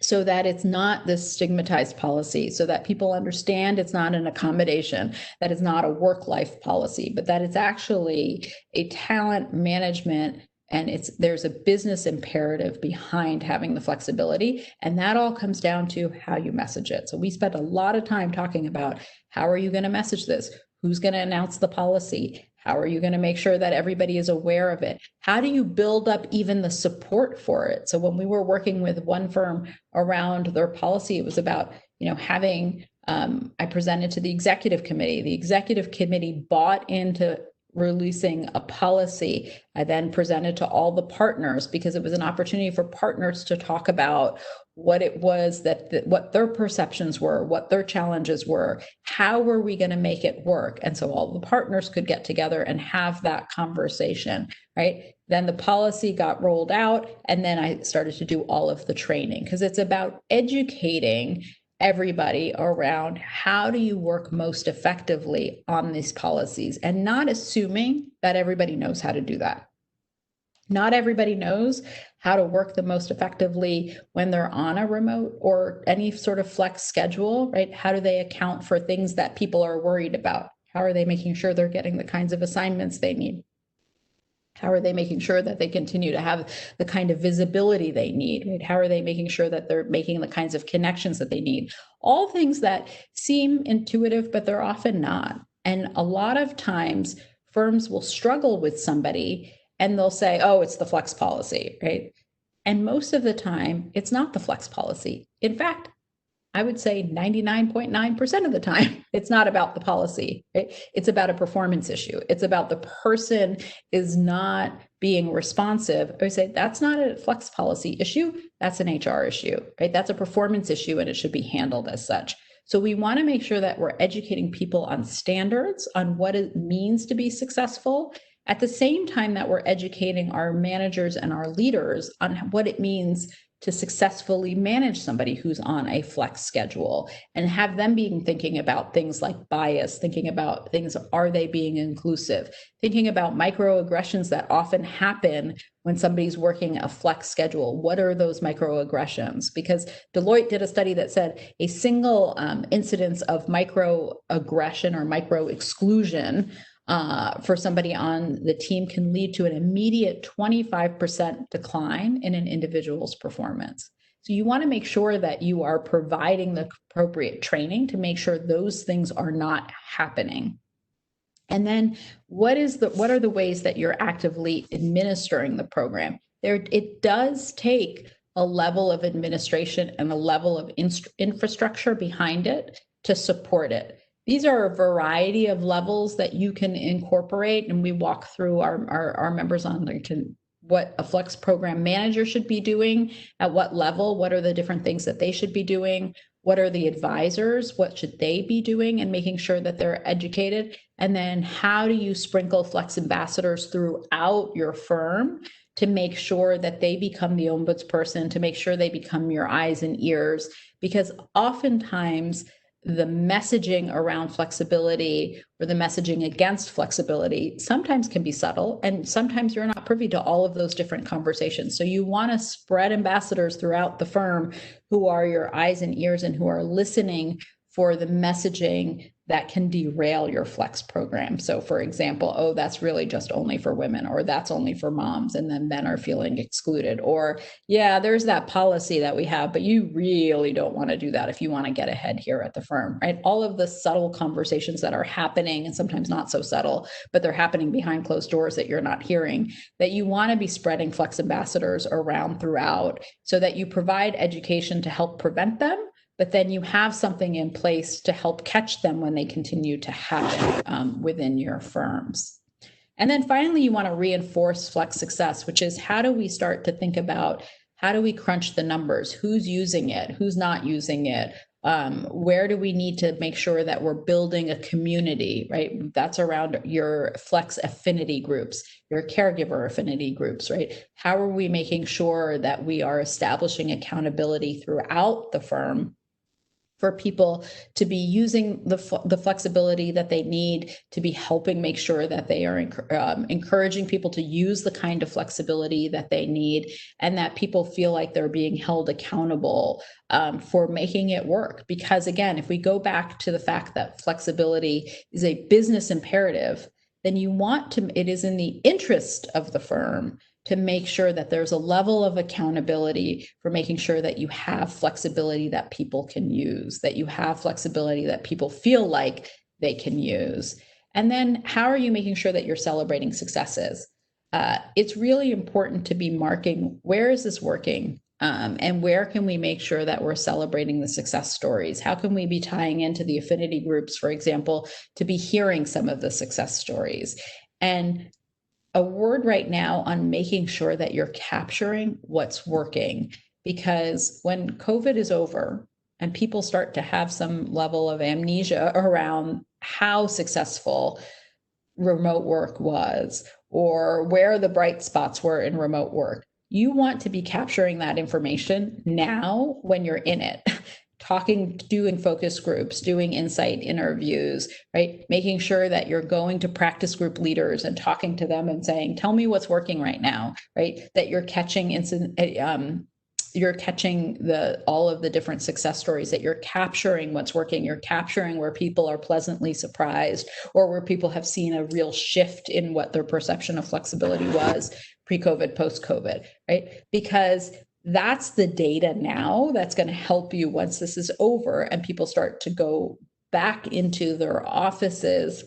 so that it's not this stigmatized policy, so that people understand it's not an accommodation, that it's not a work-life policy, but that it's actually a talent management, and there's a business imperative behind having the flexibility. And that all comes down to how you message it. So we spent a lot of time talking about, how are you going to message this? Who's going to announce the policy? How are you going to make sure that everybody is aware of it? How do you build up even the support for it? So when we were working with one firm around their policy, it was about, having, I presented to the executive committee. The executive committee bought into releasing a policy. I then presented to all the partners, because it was an opportunity for partners to talk about what it was what their perceptions were, what their challenges were, how were we going to make it work? And so all the partners could get together and have that conversation, right? Then the policy got rolled out, and then I started to do all of the training, because it's about educating everybody around, how do you work most effectively on these policies, and not assuming that everybody knows how to do that. Not everybody knows how to work the most effectively when they're on a remote or any sort of flex schedule, right? How do they account for things that people are worried about? How are they making sure they're getting the kinds of assignments they need? How are they making sure that they continue to have the kind of visibility they need, right? How are they making sure that they're making the kinds of connections that they need? All things that seem intuitive, but they're often not. And a lot of times firms will struggle with somebody and they'll say, oh, it's the flex policy, right? And most of the time, it's not the flex policy. In fact, I would say 99.9% of the time, it's not about the policy, right? It's about a performance issue. It's about the person is not being responsive. I would say that's not a flex policy issue. That's an HR issue, right? That's a performance issue, and it should be handled as such. So we want to make sure that we're educating people on standards, on what it means to be successful, at the same time that we're educating our managers and our leaders on what it means to successfully manage somebody who's on a flex schedule, and have them thinking about things like bias, thinking about things, are they being inclusive, thinking about microaggressions that often happen when somebody's working a flex schedule. What are those microaggressions? Because Deloitte did a study that said a single incidence of microaggression or micro-exclusion for somebody on the team can lead to an immediate 25% decline in an individual's performance. So you want to make sure that you are providing the appropriate training to make sure those things are not happening. And then what are the ways that you're actively administering the program? It does take a level of administration and a level of infrastructure behind it to support it. These are a variety of levels that you can incorporate, and we walk through our members on what a flex program manager should be doing, at what level, what are the different things that they should be doing, what are the advisors, what should they be doing, and making sure that they're educated. And then how do you sprinkle flex ambassadors throughout your firm to make sure that they become the ombudsperson, to make sure they become your eyes and ears, because oftentimes the messaging around flexibility or the messaging against flexibility sometimes can be subtle, and sometimes you're not privy to all of those different conversations. So you want to spread ambassadors throughout the firm who are your eyes and ears and who are listening for the messaging that can derail your flex program. So for example, oh, that's really just only for women, or that's only for moms, and then men are feeling excluded. Or, yeah, there's that policy that we have, but you really don't want to do that if you want to get ahead here at the firm, right? All of the subtle conversations that are happening, and sometimes not so subtle, but they're happening behind closed doors that you're not hearing, that you want to be spreading flex ambassadors around throughout, so that you provide education to help prevent them, but then you have something in place to help catch them when they continue to happen within your firms. And then finally, you want to reinforce flex success, which is, how do we start to think about, how do we crunch the numbers? Who's using it? Who's not using it? Where do we need to make sure that we're building a community, right? That's around your flex affinity groups, your caregiver affinity groups, right? How are we making sure that we are establishing accountability throughout the firm for people to be using the flexibility that they need, to be helping make sure that they are encouraging people to use the kind of flexibility that they need, and that people feel like they're being held accountable for making it work. Because again, if we go back to the fact that flexibility is a business imperative, then it is in the interest of the firm to make sure that there's a level of accountability for making sure that you have flexibility that people can use, that you have flexibility that people feel like they can use. And then how are you making sure that you're celebrating successes? It's really important to be marking, where is this working? And where can we make sure that we're celebrating the success stories? How can we be tying into the affinity groups, for example, to be hearing some of the success stories? And a word right now on making sure that you're capturing what's working, because when COVID is over and people start to have some level of amnesia around how successful remote work was or where the bright spots were in remote work, you want to be capturing that information now when you're in it. Talking, doing focus groups, doing insight interviews, right? Making sure that you're going to practice group leaders and talking to them and saying, tell me what's working right now, right? That you're catching all of the different success stories, that you're capturing what's working, you're capturing where people are pleasantly surprised or where people have seen a real shift in what their perception of flexibility was pre-COVID, post-COVID, right? Because that's the data now that's going to help you once this is over and people start to go back into their offices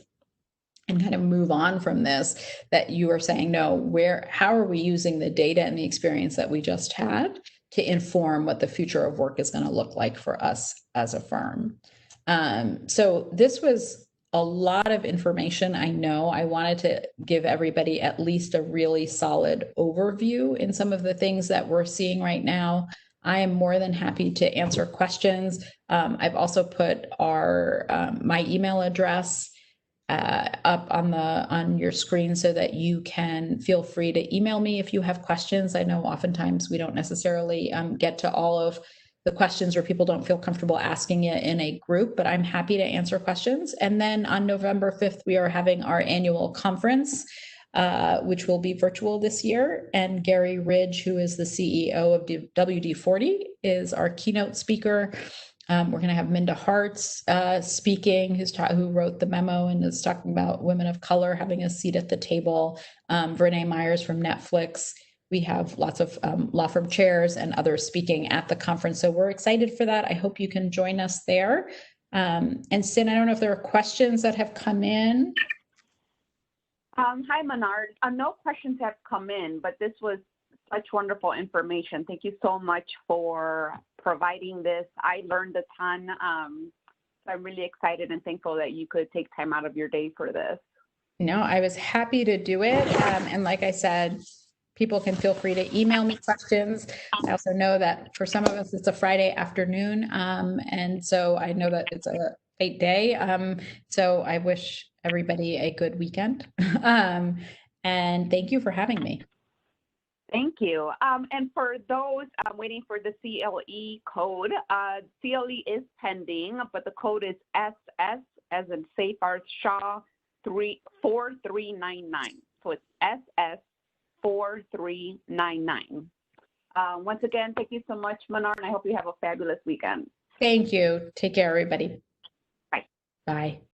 and kind of move on from this, that you are saying, no, how are we using the data and the experience that we just had to inform what the future of work is going to look like for us as a firm? So this was a lot of information. I know I wanted to give everybody at least a really solid overview in some of the things that we're seeing right now. I am more than happy to answer questions. I've also put my email address up on your screen so that you can feel free to email me if you have questions. I know oftentimes we don't necessarily get to all of the questions or people don't feel comfortable asking it in a group, but I'm happy to answer questions. And then on November 5th, we are having our annual conference, which will be virtual this year. And Gary Ridge, who is the CEO of WD-40, is our keynote speaker. We're going to have Minda Hartz speaking, who wrote the memo and is talking about women of color having a seat at the table. Brene Myers from Netflix. We have lots of law firm chairs and others speaking at the conference. So we're excited for that. I hope you can join us there. And Sin, I don't know if there are questions that have come in. Hi, Menard. No questions have come in, but this was such wonderful information. Thank you so much for providing this. I learned a ton. So I'm really excited and thankful that you could take time out of your day for this. No, I was happy to do it. And like I said, people can feel free to email me questions. I also know that for some of us, it's a Friday afternoon. And so I know that it's a late day. So I wish everybody a good weekend. And thank you for having me. Thank you. And for those waiting for the CLE code, CLE is pending, but the code is SS as in Safe Arts Shaw 4399. So it's SS 4399. Once again, thank you so much, Menard, and I hope you have a fabulous weekend. Thank you. Take care, everybody. Bye. Bye.